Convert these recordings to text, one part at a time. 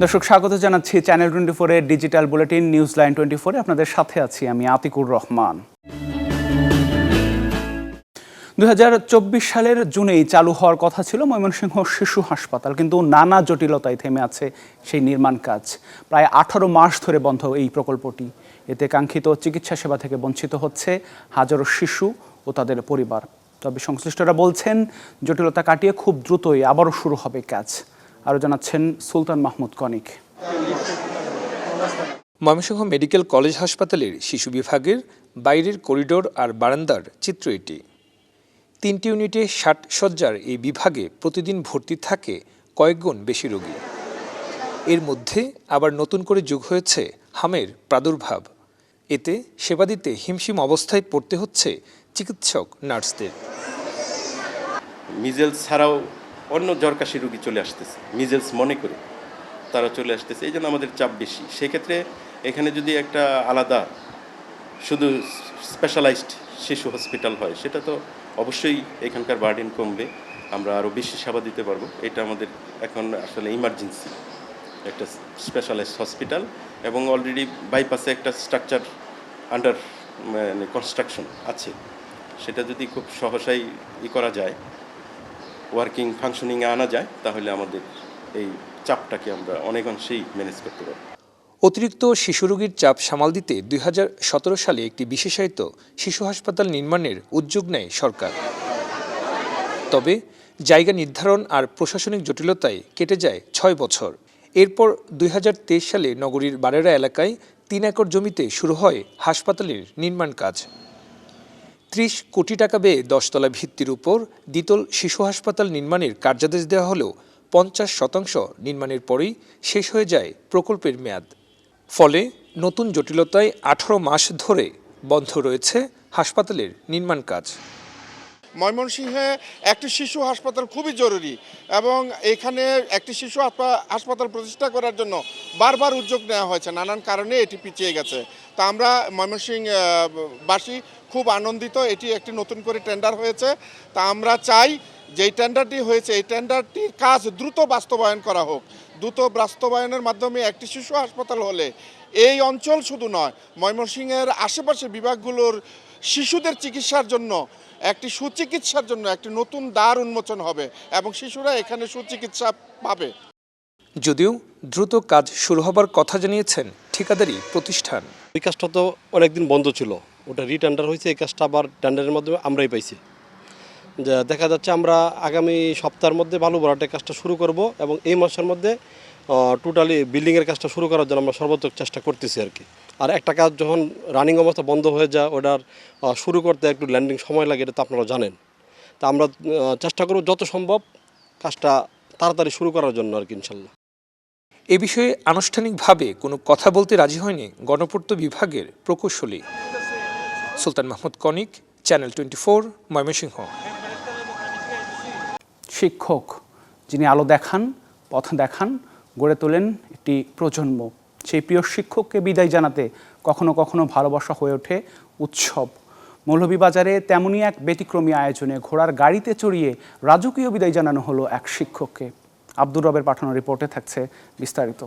দর্শক স্বাগত জানাচ্ছি চ্যানেল 24 এর ডিজিটাল বুলেটিন নিউজ লাইন 24 আপনাদের সাথে আছি আমি আতিকুর রহমান। 2024 সালের জুনেই চালু হওয়ার কথা ছিল ময়মনসিংহ শিশু হাসপাতাল, কিন্তু নানা জটিলতায় থেমে আছে সেই নির্মাণ কাজ। প্রায় 18 মাস ধরে বন্ধ এই প্রকল্পটি। এতে কাঙ্ক্ষিত চিকিৎসা সেবা থেকে বঞ্চিত হচ্ছে হাজারো শিশু ও তাদের পরিবার। তবে সংশ্লিষ্টরা বলছেন জটিলতা কাটিয়ে খুব দ্রুতই আবারও শুরু হবে কাজ। আরও জানাচ্ছেন সুলতান মাহমুদ কনিক। ময়মনসিংহ মেডিকেল কলেজ হাসপাতালের শিশু বিভাগের বাইরের করিডোর আর বারান্দার চিত্র এটি। 3টি ইউনিটে 60 শয্যার এই বিভাগে প্রতিদিন ভর্তি থাকে কয়েকগুণ বেশি রোগী। এর মধ্যে আবার নতুন করে যোগ হয়েছে হামের প্রাদুর্ভাব। এতে সেবা দিতে হিমশিম অবস্থায় পড়তে হচ্ছে চিকিৎসক নার্সদের। মিজেলস ছাড়াও অন্য জ্বরকাশি রোগী চলে আসতেছে, মিজেলস মনে করে তারা চলে আসতেছে, এই জন্য আমাদের চাপ বেশি। সেক্ষেত্রে এখানে যদি একটা আলাদা শুধু স্পেশালাইজড শিশু হসপিটাল হয়, সেটা তো অবশ্যই এখানকার বার্ডেন কমবে, আমরা আরও বেশি সেবা দিতে পারবো। এটা আমাদের এখন আসলে ইমার্জেন্সি একটা স্পেশালাইজড হসপিটাল, এবং অলরেডি বাইপাসে একটা স্ট্রাকচার আন্ডার কনস্ট্রাকশন আছে। সেটা যদি খুব সহসাই করা যায়, ওয়ার্কিং ফাংশনিংয়ে আনা যায়, তাহলে আমাদের এই চাপটাকে আমরা অনেক অংশেই ম্যানেজ করতে পারব। অতিরিক্ত শিশু রোগীর চাপ সামাল দিতে 2017 সালে একটি বিশেষায়িত শিশু হাসপাতাল নির্মাণের উদ্যোগ নেয় সরকার। তবে জায়গা নির্ধারণ আর প্রশাসনিক জটিলতায় কেটে যায় 6 বছর। এরপর 2023 সালে নগরীর বারেরা এলাকায় 3 একর জমিতে শুরু হয় হাসপাতালের নির্মাণ কাজ। 30 কোটি টাকা ব্যয়ে 10 তলা ভিত্তির উপর দ্বিতল শিশু হাসপাতাল নির্মাণের কার্যাদেশ দেওয়া হলেও 50% নির্মাণের পরেই শেষ হয়ে যায় প্রকল্পের মেয়াদ। ফলে নতুন জটিলতায় 18 মাস ধরে বন্ধ রয়েছে হাসপাতালের নির্মাণ কাজ। ময়মনসিংহে একটি শিশু হাসপাতাল খুবই জরুরি, এবং এখানে একটি শিশু হাসপাতাল প্রতিষ্ঠা করার জন্য বারবার উদ্যোগ নেওয়া হয়েছে, নানান কারণে এটি পিছিয়ে গেছে। তা আমরা ময়মনসিংহবাসী খুব আনন্দিত, এটি একটি নতুন করে টেন্ডার হয়েছে। তা আমরা চাই যে এই টেন্ডারটি হয়েছে, এই টেন্ডারটির কাজ দ্রুত বাস্তবায়ন করা হোক। দ্রুত বাস্তবায়নের মাধ্যমে একটি শিশু হাসপাতাল হলে এই অঞ্চল শুধু নয়, ময়মনসিংহের আশেপাশে বিভাগগুলোর শিশুদের চিকিৎসার জন্য একটি সুচিকিৎসার জন্য একটি নতুন দ্বার উন্মোচন হবে, এবং শিশুরা এখানে সুচিকিৎসা পাবে। যদিও দ্রুত কাজ শুরু হবার কথা জানিয়েছেন ঠিকাদারি প্রতিষ্ঠান। এই কাজটা তো অনেকদিন বন্ধ ছিল, ওটা রিটেন্ডার হয়েছে, এই কাজটা আবার টেন্ডারের মাধ্যমে আমরাই পাইছি। যা দেখা যাচ্ছে আমরা আগামী সপ্তাহের মধ্যে বালু ভরাটের কাজটা শুরু করব, এবং এই মাসের মধ্যে টোটালি বিল্ডিংয়ের কাজটা শুরু করার জন্য আমরা সর্বোচ্চ চেষ্টা করতেছি আর কি। আর একটা কাজ যখন রানিং অবস্থা বন্ধ হয়ে যায়, ওটার শুরু করতে একটু ল্যান্ডিং সময় লাগে, এটা তো আপনারা জানেন। তা আমরা চেষ্টা করব যত সম্ভব কাজটা তাড়াতাড়ি শুরু করার জন্য আর কি, ইনশাল্লাহ। এ বিষয়ে আনুষ্ঠানিকভাবে কোনো কথা বলতে রাজি হয়নি গণপূর্ত বিভাগের প্রকৌশলী। সুলতান মাহমুদ কনিক, চ্যানেল 24, ময়মনসিংহ। শিক্ষক যিনি আলো দেখান, পথ দেখান, গড়ে তোলেন একটি প্রজন্ম, সেই প্রিয় শিক্ষককে বিদায় জানাতে কখনো কখনো ভালোবাসা হয়ে ওঠে উৎসব। মৌলভীবাজারে তেমনই এক ব্যতিক্রমী আয়োজনে ঘোড়ার গাড়িতে চড়িয়ে রাজকীয় বিদায় জানানো হলো এক শিক্ষককে। আব্দুর রবের পাঠানো রিপোর্টে থাকছে বিস্তারিত।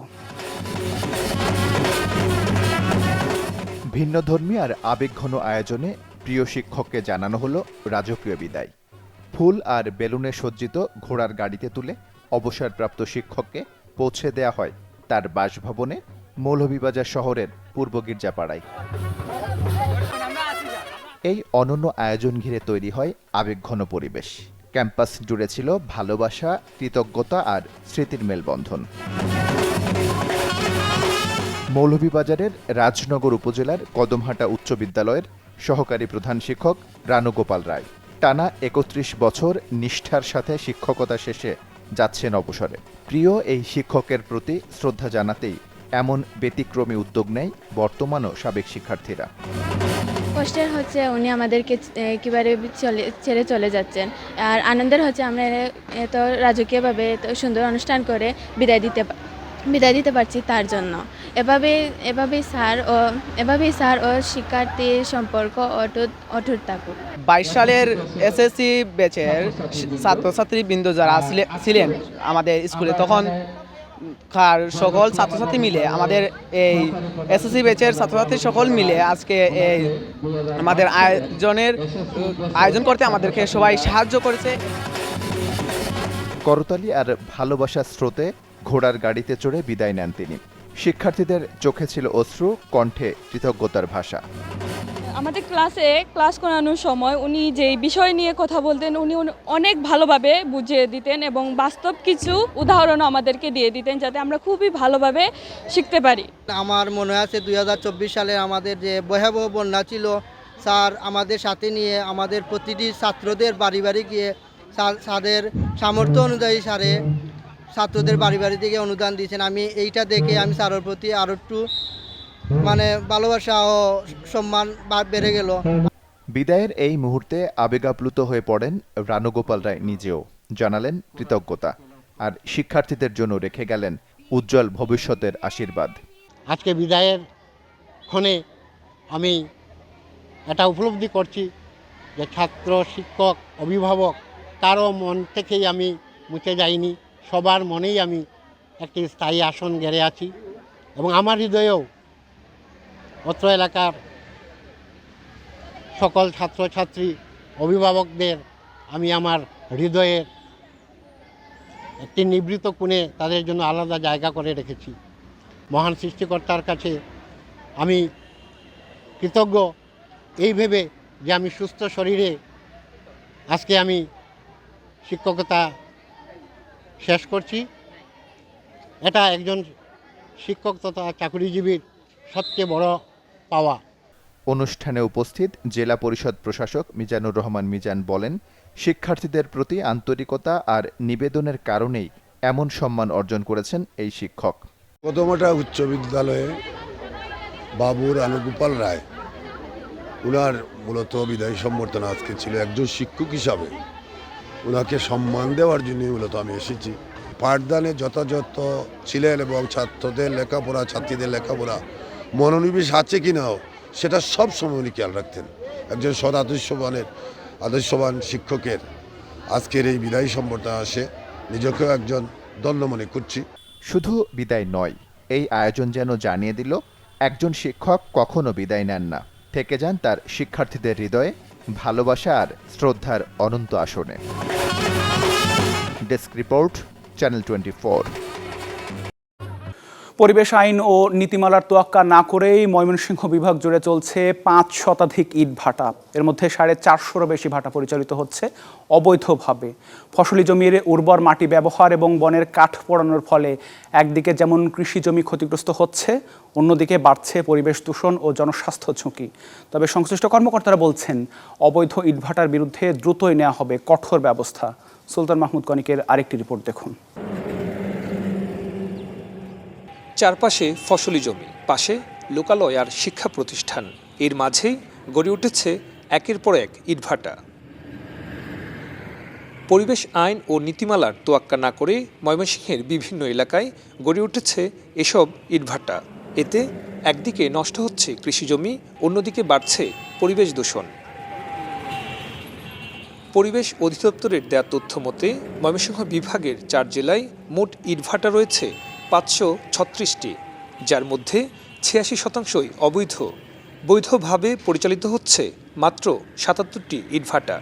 ভিন্নধর্মী আর আবেগঘন আয়োজনে প্রিয় শিক্ষককে জানানো হলো রাজকীয় বিদায়। ফুল আর বেলুনে সজ্জিত ঘোড়ার গাড়িতে তুলে অবসরপ্রাপ্ত শিক্ষককে পৌঁছে দেয়া হয় তার বাসভবনে মৌলভীবাজার শহরের পূর্ব গির্জাপাড়ায়। এই অনন্য আয়োজন ঘিরে তৈরি হয় আবেগঘন পরিবেশ। ক্যাম্পাস জুড়ে ছিল ভালোবাসা, কৃতজ্ঞতা আর স্মৃতির মেলবন্ধন। মৌলভীবাজারের রাজনগর উপজেলার কদমহাটা উচ্চ বিদ্যালয়ের সহকারী প্রধান শিক্ষক রানু গোপাল রায় টানা 31 বছর নিষ্ঠার সাথে শিক্ষকতা শেষে যাচ্ছেন অবসরে। প্রিয় এই শিক্ষকের প্রতি শ্রদ্ধা জানাতেই এমন ব্যতিক্রমী উদ্যোগ নেয় বর্তমান ও সাবেক শিক্ষার্থীরা। কষ্টের হচ্ছে উনি আমাদেরকে একেবারে ছেড়ে চলে যাচ্ছেন, আর আনন্দের হচ্ছে আমরা এত রাজকীয়ভাবে এত সুন্দর অনুষ্ঠান করে বিদায় দিতে পারছি তার জন্য। এভাবেই স্যার ও শিক্ষার্থীর সম্পর্ক অটুট থাকুক। 22 সালের এসএসসি ব্যাচের ছাত্রছাত্রীবৃন্দ যারা ছিলেন আমাদের স্কুলে, তখন সকল ছাত্রছাত্রী মিলে আমাদের এই এসএসসি ব্যাচের ছাত্রছাত্রী সকল মিলে আজকে এই আমাদের আয়োজন করতে আমাদেরকে সবাই সাহায্য করেছে। করতালি আর ভালোবাসার স্রোতে ঘোড়ার গাড়িতে চড়ে বিদায় নেন তিনি। শিক্ষার্থীদের চোখে ছিল অশ্রু, কণ্ঠে কৃতজ্ঞতার ভাষা। আমাদের ক্লাস করানোর সময় উনি যেই বিষয় নিয়ে কথা বলতেন উনি অনেক ভালোভাবে বুঝিয়ে দিতেন এবং বাস্তব কিছু উদাহরণ আমাদেরকে দিয়ে দিতেন যাতে আমরা খুবই ভালোভাবে শিখতে পারি। আমার মনে আছে 2024 সালে আমাদের যে ভয়াবহ বন্যা ছিল, স্যার আমাদের সাথে নিয়ে আমাদের প্রতিটি ছাত্রদের বাড়ি বাড়ি গিয়ে স্যারের সামর্থ্য অনুযায়ী স্যারে ছাত্রদের বাড়ি বাড়ি থেকে অনুদান দিয়েছেন। আমি এইটা দেখে আমি স্যারের প্রতি আরও একটু ভালোবাসা ও সম্মান বেড়ে গেল। বিদায়ের এই মুহূর্তে আবেগাপ্লুত হয়ে পড়েন রানুগোপাল রায় নিজেও। জানালেন কৃতজ্ঞতা আর শিক্ষার্থীদের জন্য রেখে গেলেন উজ্জ্বল ভবিষ্যতের আশীর্বাদ। আজকে বিদায়ের ক্ষণে আমি এটা উপলব্ধি করছি যে ছাত্র, শিক্ষক, অভিভাবক কারো মন থেকেই আমি মুছে যাইনি, সবার মনেই আমি একটি স্থায়ী আসন গেড়ে আছি এবং আমার হৃদয়েও অত্র এলাকার সকল ছাত্রছাত্রী, অভিভাবকদের আমি আমার হৃদয়ের একটি নিবৃত কোণে তাদের জন্য আলাদা জায়গা করে রেখেছি। মহান সৃষ্টিকর্তার কাছে আমি কৃতজ্ঞ এই ভেবে যে আমি সুস্থ শরীরে আজকে আমি শিক্ষকতা শেষ করছি। এটা একজন শিক্ষক তথা চাকরিজীবীর সবচেয়ে বড় পাওয়া। অনুষ্ঠানে উপস্থিত জেলা পরিষদ প্রশাসক মিজানুর রহমান মিজান বলেন, শিক্ষার্থীদের প্রতি আন্তরিকতা আর নিবেদনের কারণেই এমন সম্মান অর্জন করেছেন এই শিক্ষক। কদমহাটা উচ্চ বিদ্যালয়ে বাবু রানুগোপাল রায়, উনার মূলত বিদায় সম্বর্ধনা আজকে ছিল। একজন শিক্ষক হিসাবে ওনাকে সম্মান দেওয়ার জন্য মূলত আমি এসেছি। পাঠদানে যথাযথ ছিলেন এবং ছাত্রদের লেখাপড়া, ছাত্রীদের লেখাপড়া মনোনিবেশ আছে কিনাও সেটা সব সময় উনি খেয়াল রাখতেন। একজন সৎ আদর্শবান শিক্ষকের আজকের এই বিদায় সম্বর্ধনা আসে নিজেকেও একজন ধন্য মনে করছি। শুধু বিদায় নয়, এই আয়োজন যেন জানিয়ে দিল একজন শিক্ষক কখনো বিদায় নেন না, থেকে যান তার শিক্ষার্থীদের হৃদয়ে ভালোবাসা আর শ্রদ্ধার অনন্ত আসনে। Desk report, channel 24। পরিবেশ আইন ও নীতিমালার তোয়াক্কা না করেই ময়মনসিংহ বিভাগ জুড়ে চলছে 5 শতাধিক ইট ভাটা। এর মধ্যে 450-ও বেশি ভাটা পরিচালিত হচ্ছে অবৈধভাবে। ফসলি জমির উর্বর মাটি ব্যবহার এবং বনের কাঠ পোড়ানোর ফলে একদিকে যেমন কৃষি জমি ক্ষতিগ্রস্ত হচ্ছে, অন্যদিকে বাড়ছে পরিবেশ দূষণ ও জনস্বাস্থ্য ঝুঁকি। তবে সংশ্লিষ্ট কর্মকর্তারা বলছেন, অবৈধ ইটভাটার বিরুদ্ধে দ্রুতই নেওয়া হবে কঠোর ব্যবস্থা। সুলতান মাহমুদ কনিকের আরেকটি রিপোর্ট দেখুন। চারপাশে ফসলি জমি, পাশে লোকালয় আর শিক্ষা প্রতিষ্ঠান, এর মাঝেই গড়ে উঠেছে একের পর এক ইটভাটা। পরিবেশ আইন ও নীতিমালার তোয়াক্কা না করে ময়মনসিংহের বিভিন্ন এলাকায় গড়ে উঠেছে এসব ইটভাটা। এতে একদিকে নষ্ট হচ্ছে কৃষিজমি, অন্যদিকে বাড়ছে পরিবেশ দূষণ। পরিবেশ অধিদপ্তরের দেয়া তথ্য মতে ময়মনসিংহ বিভাগের 4 জেলায় মোট ইটভাটা রয়েছে 536টি, যার মধ্যে 86% অবৈধ। বৈধভাবে পরিচালিত হচ্ছে মাত্র 77টি ইটভাটা।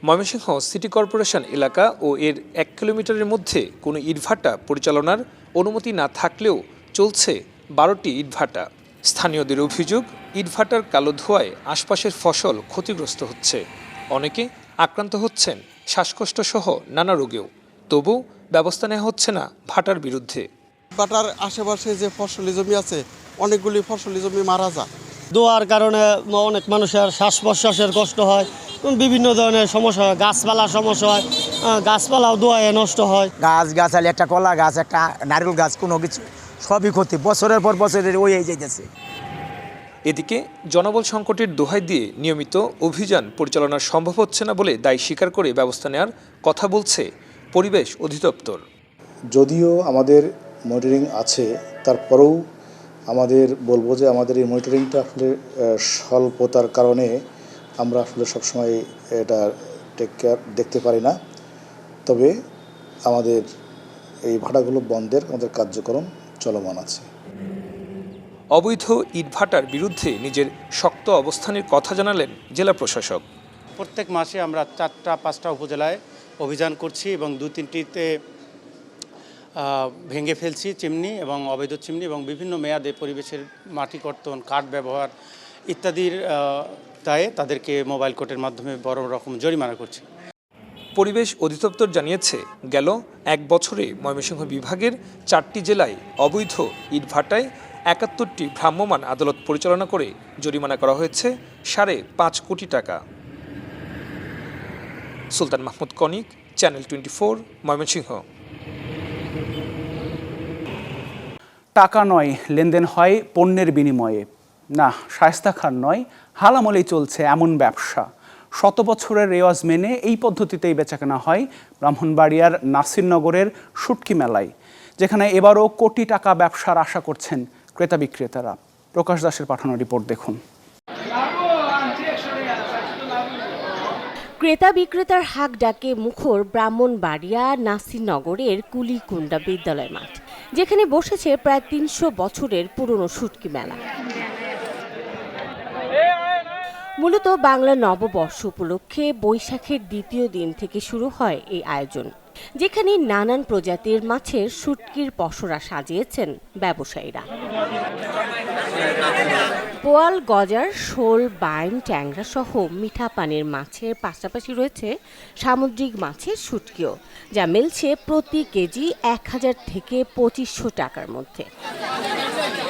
ময়মনসিংহ সিটি কর্পোরেশন এলাকা ও এর 1 কিলোমিটারের মধ্যে কোনো ইটভাটা পরিচালনার অনুমতি না থাকলেও চলছে 12টি ইটভাটা। স্থানীয়দের অভিযোগ, ইটভাটার কালো ধোঁয়ায় আশপাশের ফসল ক্ষতিগ্রস্ত হচ্ছে, অনেকে আক্রান্ত হচ্ছেন শ্বাসকষ্ট সহ নানা রোগেও। তবু ব্যবস্থা নেওয়া হচ্ছে না ভাটার বিরুদ্ধে। ভাটার আশেপাশে যে ফসলি জমি আছে, অনেকগুলি ফসলি জমি মারা যায়। ধোঁয়ার কারণে অনেক মানুষের শ্বাস প্রশ্বাসের কষ্ট হয়, বিভিন্ন ধরনের সমস্যা হয়, গাছপালার সমস্যা হয়, গাছপালাও ধোঁয়ায় নষ্ট হয়। গাছালি, একটা কলা গাছ, একটা নারকেল গাছ, কোনো কিছু সবই ক্ষতি, বছরের পর বছরের ওই যাইতেছে। এদিকে জনবল সংকটের দোহাই দিয়ে নিয়মিত অভিযান পরিচালনা সম্ভব হচ্ছে না বলে দায় স্বীকার করে ব্যবস্থা নেওয়ার কথা বলছে পরিবেশ অধিদপ্তর। যদিও আমাদের মনিটরিং আছে, তারপরেও আমাদের বলবো যে আমাদের এই মনিটরিংটা আসলে স্বল্পতার কারণে আমরা আসলে সবসময় এটা টেক কেয়ার দেখতে পারি না। তবে আমাদের এই ভাটাগুলো বন্ধের আমাদের কার্যক্রম চলমান আছে। অবৈধ ইটভাটার বিরুদ্ধে নিজের শক্ত অবস্থানের কথা জানালেন জেলা প্রশাসক। প্রত্যেক মাসে আমরা 4-5টা উপজেলায় অভিযান করছি এবং 2-3টিতে ভেঙে ফেলছি চিমনি এবং অবৈধ চিমনি এবং বিভিন্ন মেয়াদে পরিবেশের মাটি কর্তন, কাঠ ব্যবহার ইত্যাদির দায়ে তাদেরকে মোবাইল কোর্টের মাধ্যমে বড় রকম জরিমানা করছি। পরিবেশ অধিদপ্তর জানিয়েছে, গেল 1 বছরে ময়মনসিংহ বিভাগের 4টি জেলায় অবৈধ ইটভাটায় 71টি ভ্রাম্যমাণ আদালত পরিচালনা করে জরিমানা করা হয়েছে 5.5 কোটি টাকা। সুলতান মাহমুদ কনিক, চ্যানেল 24, ময়মনসিংহ। টাকা নয়, লেনদেন হয় পণ্যের বিনিময়ে। না, শায়েস্তা খান নয়, হালামলেই চলছে এমন ব্যবসা। 100 বছরের রেওয়াজ মেনে এই পদ্ধতিতেই বেচাকেনা হয় ব্রাহ্মণবাড়িয়ার নাসিরনগরের শুটকি মেলায়, যেখানে এবারও কোটি টাকা ব্যবসার আশা করছেন ক্রেতা বিক্রেতারা। প্রকাশ দাসের পাঠানো রিপোর্ট দেখুন। ক্রেতা বিক্রেতার হাক ডাকে মুখর ব্রাহ্মণবাড়িয়া নাসিরনগরের কুলিকুণ্ডা বিদ্যালয় মাঠ, যেখানে বসেছে প্রায় 300 বছরের পুরনো শুটকি মেলা। মূলত বাংলা নববর্ষ উপলক্ষে বৈশাখের 2য় দিন থেকে শুরু হয় এই আয়োজন, যেখানে নানান প্রজাতির মাছের শুটকির পসরা সাজিয়েছেন ব্যবসায়ীরা। পোয়াল, গজার, শোল, বাইম, ট্যাংরা সহ মিঠা পানির মাছের পাশাপাশি রয়েছে সামুদ্রিক মাছের শুটকিও, যা মিলছে প্রতি কেজি 1000 থেকে 2500 টাকার মধ্যে।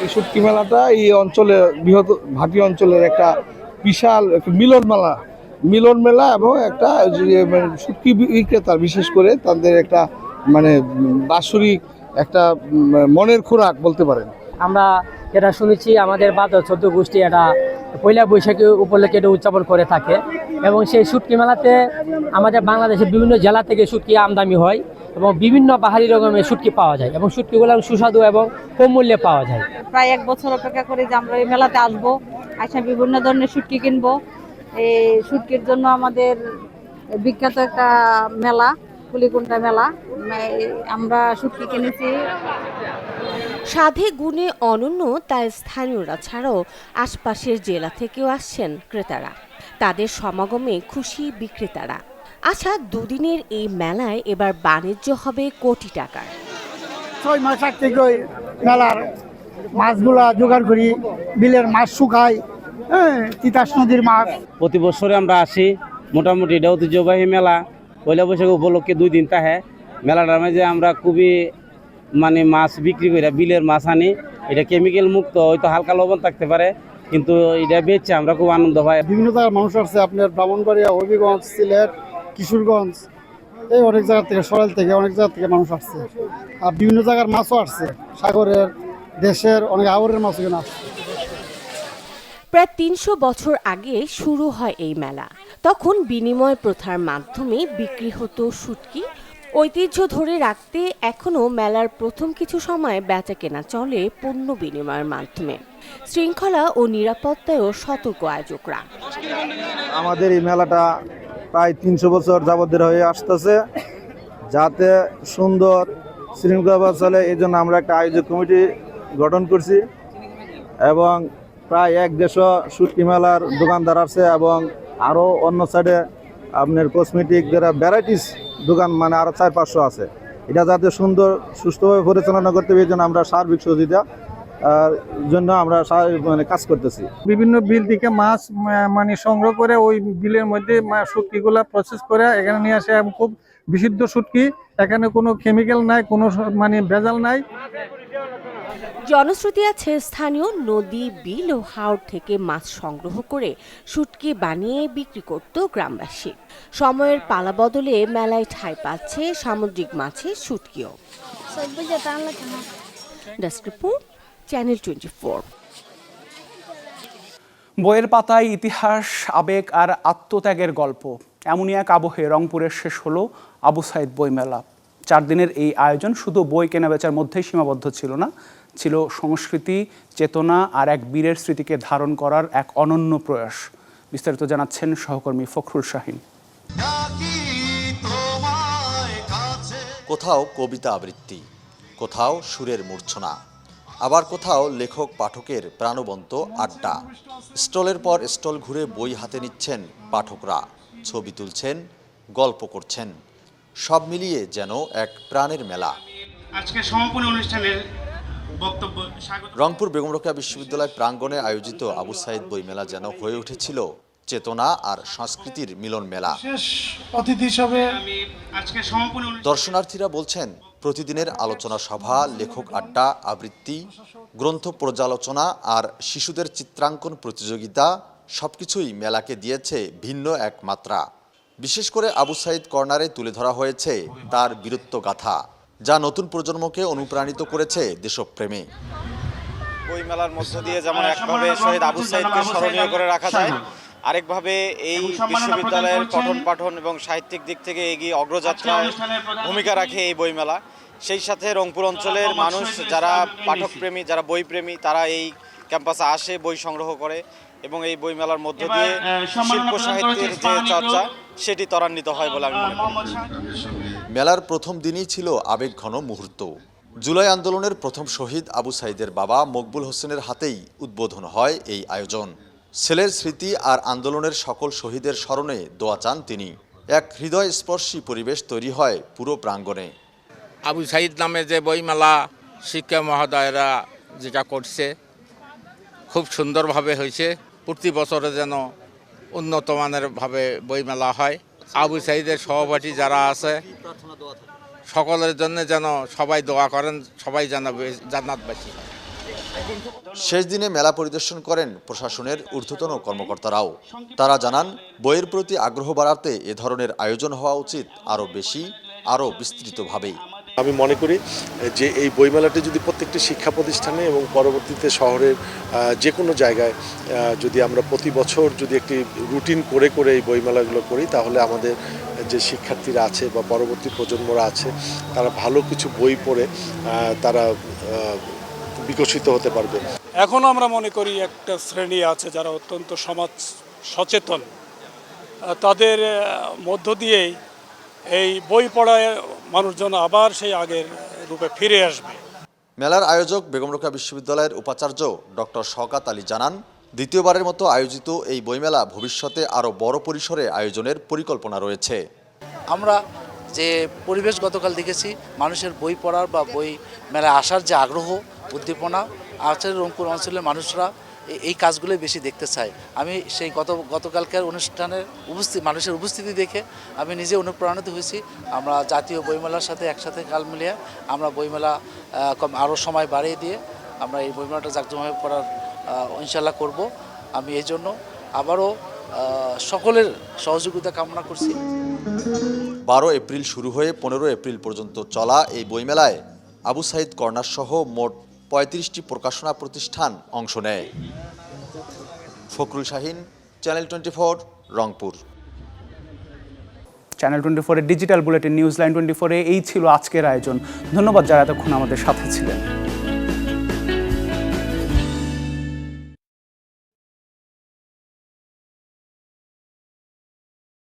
এই শুটকি মেলাটা এই অঞ্চলে বৃহৎ ভাটি অঞ্চলের একটা বিশাল মিলন মেলা এবং একটা শুটকি বিক্রেতা বিশেষ করে তাদের একটা বাৎসরিক একটা মনের খোরাক বলতে পারেন। আমরা এটা শুনেছি আমাদের 14 গোষ্ঠী এটা পয়লা বৈশাখী উপলক্ষে এটা উদযাপন করে থাকে এবং সেই শুটকি মেলাতে আমাদের বাংলাদেশের বিভিন্ন জেলা থেকে শুটকি আমদানি হয় এবং বিভিন্ন বাহারি রকমের শুটকি পাওয়া যায় এবং শুটকিগুলো সুস্বাদু এবং কম মূল্যে পাওয়া যায়। প্রায় 1 বছর অপেক্ষা করি যে আমরা এই মেলাতে আসবো, আসা বিভিন্ন ধরনের শুটকি কিনবো। এই শুটকির জন্য আমাদের বিখ্যাত একটা মেলা, কুলিকুণ্ডা মেলা, আমরা শুটকি কিনেছি। স্বাদে গুণে অনন্য তাই স্থানীয়রা ছাড়াও আশপাশের জেলা থেকেও আসছেন ক্রেতারা। তাদের সমাগমে খুশি বিক্রেতারা। আচ্ছা, 2 দিনের এই মেলায় এবার বাণিজ্য হবে কোটি টাকার। 6 মাস আগ থেকে মেলার মাছগুলা জোগাড় করি, বিলের মাছ শুকাই, তিতাস নদীর মাছ। প্রতি বছরে আমরা আসি, মোটামুটি এটা ঐতিহ্যবাহী মেলা। পয়লা বৈশাখ উপলক্ষে 2 দিন থাকে মেলাটার মাঝে আমরা খুবই মাছ বিক্রি করে বিলের মাছ আনি। এটা কেমিক্যাল মুক্ত, হয়তো হালকা লবণ থাকতে পারে, কিন্তু এটা বেচে আমরা খুব আনন্দ পাই। বিভিন্ন জায়গার মানুষ আসছে, আপনার ব্রাহ্মণবাড়িয়া, হবিগঞ্জ, সিলেট, কিশোরগঞ্জ, এই অনেক জায়গা থেকে, সরাইল থেকে অনেক জায়গা থেকে মানুষ আসছে। আর বিভিন্ন জায়গার মাছও আসছে, সাগরের, দেশের অনেক আবরের মাছ এখানে আসছে। প্রায় 300 বছর আগে শুরু হয় এই মেলা। তখন বিনিময় প্রথার মাধ্যমে বিক্রি হতো শুটকি। ঐতিহ্য ধরে রাখতে এখনো মেলার প্রথম কিছু সময় বেচা কেনা চলে পণ্য বিনিময়ের মাধ্যমে। শৃঙ্খলা ও নিরাপত্তায়ও সতর্ক আয়োজকরা। আমাদের এই মেলাটা প্রায় 300 বছর যাবত হয়ে আসতেছে, যাতে সুন্দর শৃঙ্খলা চলে এই জন্য আমরা একটা আয়োজক কমিটি গঠন করছি এবং প্রায় 150 শুটকি মেলার দোকানদার আছে এবং আরও অন্য সাইডে আপনার কসমেটিক যারা ভ্যারাইটিস দোকান আরও 400-500 আছে। এটা যাতে সুন্দর সুস্থভাবে পরিচালনা করতে হবে এই জন্য আমরা সার্বিক সহযোগিতা জন্য আমরা কাজ করতেছি। বিভিন্ন বিল থেকে মাছ সংগ্রহ করে ওই বিলের মধ্যে শুটকিগুলা প্রসেস করে এখানে নিয়ে আসে। খুব বিশুদ্ধ শুটকি, এখানে কোনো কেমিক্যাল নাই, কোনো ভেজাল নাই। জনশ্রুতি আছে স্থানীয় নদী, বিল ও হাওর থেকে মাছ সংগ্রহ করে শুটকি বানিয়ে বিক্রি করত গ্রামবাসী। সময়ের পালা বদলে মেলায় ঠাঁই পাচ্ছে সামুদ্রিক মাছের শুটকিও। Desk report, channel 24। বইয়ের পাতায় ইতিহাস, আবেগ আর আত্মত্যাগের গল্প, এমনই এক আবহে রংপুরের শেষ হলো আবু সাইদ বইমেলা। 4 দিনের এই আয়োজন শুধু বই কেনাবেচার মধ্যেই সীমাবদ্ধ ছিল না, ছিল সংস্কৃতি, চেতনা আর এক বীরের স্মৃতিকে ধারণ করার এক অনন্য প্রয়াস। বিস্তারিত জানাচ্ছেন সহকর্মী ফখরুল শাহিন। কোথাও কবিতা আবৃত্তি, কোথাও সুরের মূর্ছনা, আবার কোথাও লেখক পাঠকের প্রাণবন্ত আড্ডা। স্টলের পর স্টল ঘুরে বই হাতে নিচ্ছেন পাঠকরা, ছবি তুলছেন, গল্প করছেন। সব মিলিয়ে যেন এক প্রাণের মেলা। আজকে সমাপনী অনুষ্ঠানের বক্তব্য রংপুর বেগম রোকেয়া বিশ্ববিদ্যালয় প্রাঙ্গণে আয়োজিত আবু সাইদ বইমেলা যেন হয়ে উঠেছিল চেতনা আর সংস্কৃতির মিলন মেলা। অতিথি হিসাবে আজকে সমাপনী দর্শনার্থীরা বলছেন, প্রতিদিনের আলোচনা সভা, লেখক আড্ডা, আবৃত্তি, গ্রন্থ পর্যালোচনা আর শিশুদের চিত্রাঙ্কন প্রতিযোগিতা সবকিছুই মেলাকে দিয়েছে ভিন্ন এক মাত্রা। বিশেষ করে আবু সাইদ কর্নারে তুলে ধরা হয়েছে তার বীরত্ব গাথা, যা নতুন প্রজন্মকে অনুপ্রাণিত করেছে দেশপ্রেমে। বইমেলার মধ্য দিয়ে যেমন একভাবে শহীদ আবু সাইদকে স্মরণীয় করে রাখা যায়, আরেকভাবে এই বিশ্ববিদ্যালয়ের পঠন পাঠন এবং সাহিত্যিক দিক থেকে এগিয়ে অগ্রযাত্রায় ভূমিকা রাখে এই বইমেলা। সেই সাথে রংপুর অঞ্চলের মানুষ যারা পাঠকপ্রেমী, যারা বইপ্রেমী, তারা এই ক্যাম্পাসে আসে, বই সংগ্রহ করে এবং এই বইমেলার মধ্য দিয়ে শিল্প সাহিত্যের যে চর্চা সেটি ত্বরান্বিত হয় বলে আমি মনে করি। মেলার প্রথম দিনই ছিল আবেগঘন মুহূর্ত। জুলাই আন্দোলনের প্রথম শহীদ আবু সাইদের বাবা মকবুল হোসেনের হাতেই উদ্বোধন হয় এই আয়োজন। ছেলের স্মৃতি আর আন্দোলনের সকল শহীদের স্মরণে দোয়া চান তিনি। এক হৃদয়স্পর্শী পরিবেশ তৈরি হয় পুরো প্রাঙ্গণে। আবু সাইদ নামে যে বইমেলা শিক্ষা মহোদয়রা যেটা করছে খুব সুন্দরভাবে হয়েছে। প্রতি বছরে যেন উন্নত মানের ভাবে বইমেলা হয়। আবু সাইদের সহপাঠী যারা আছে সকলের জন্য যেন সবাই দোয়া করেন, সবাই যেন জান্নাতবাসী হয়। শেষ দিনে মেলা পরিদর্শন করেন প্রশাসনের ঊর্ধ্বতন কর্মকর্তারাও। তারা জানান, বইয়ের প্রতি আগ্রহ বাড়াতে এ ধরনের আয়োজন হওয়া উচিত আরও বেশি, আরও বিস্তৃতভাবে। আমি মনে করি যে এই বইমেলাটি যদি প্রত্যেকটি শিক্ষা প্রতিষ্ঠানে এবং পরবর্তীতে শহরের যে কোনো জায়গায় যদি আমরা প্রতি বছর যদি একটি রুটিন করে করে এই বইমেলাগুলো করি, তাহলে আমাদের যে শিক্ষার্থীরা আছে বা পরবর্তী প্রজন্মরা আছে তারা ভালো কিছু বই পড়ে তারা বিকশিত হতে পারবে। এখন আমরা মনে করি একটা শ্রেণী আছে যারা অত্যন্ত সমাজ সচেতন, তাদের মধ্য দিয়েই এই বই পড়ায় মানুষজন আবার সেই আগের রূপে ফিরে আসবে। মেলার আয়োজক বেগম রোকেয়া বিশ্ববিদ্যালয়ের উপাচার্য ডক্টর শওকত আলী জানান, দ্বিতীয়বারের মতো আয়োজিত এই বইমেলা ভবিষ্যতে আরও বড় পরিসরে আয়োজনের পরিকল্পনা রয়েছে। আমরা যে পরিবেশ গতকাল দেখেছি, মানুষের বই পড়ার বা বই মেলায় আসার যে আগ্রহ, উদ্দীপনা আছে, রংপুর অঞ্চলের মানুষরা এই কাজগুলোই বেশি দেখতে চায়। আমি সেই গতকালকার অনুষ্ঠানের মানুষের উপস্থিতি দেখে আমি নিজে অনুপ্রাণিত হয়েছি। আমরা জাতীয় বইমেলার সাথে একসাথে কাল মিলিয়ে আমরা বইমেলা আরও সময় বাড়িয়ে দিয়ে আমরা এই বইমেলাটা জাঁকজমক করার ইনশাল্লাহ করব। আমি এই জন্য আবারও সকলের সহযোগিতা কামনা করছি। 12 এপ্রিল শুরু হয়ে 15 এপ্রিল পর্যন্ত চলা এই বইমেলায় আবু সাইদ কর্নার সহ মোট 35টি প্রকাশনা প্রতিষ্ঠান অংশ নেয়। ফখরুল শাহিন, চ্যানেল 24, রংপুর। চ্যানেল 24 এর ডিজিটাল বুলেটিন নিউজ লাইন 24 এই ছিল আজকের আয়োজন। ধন্যবাদ যারা এতক্ষণ আমাদের সাথে ছিলেন।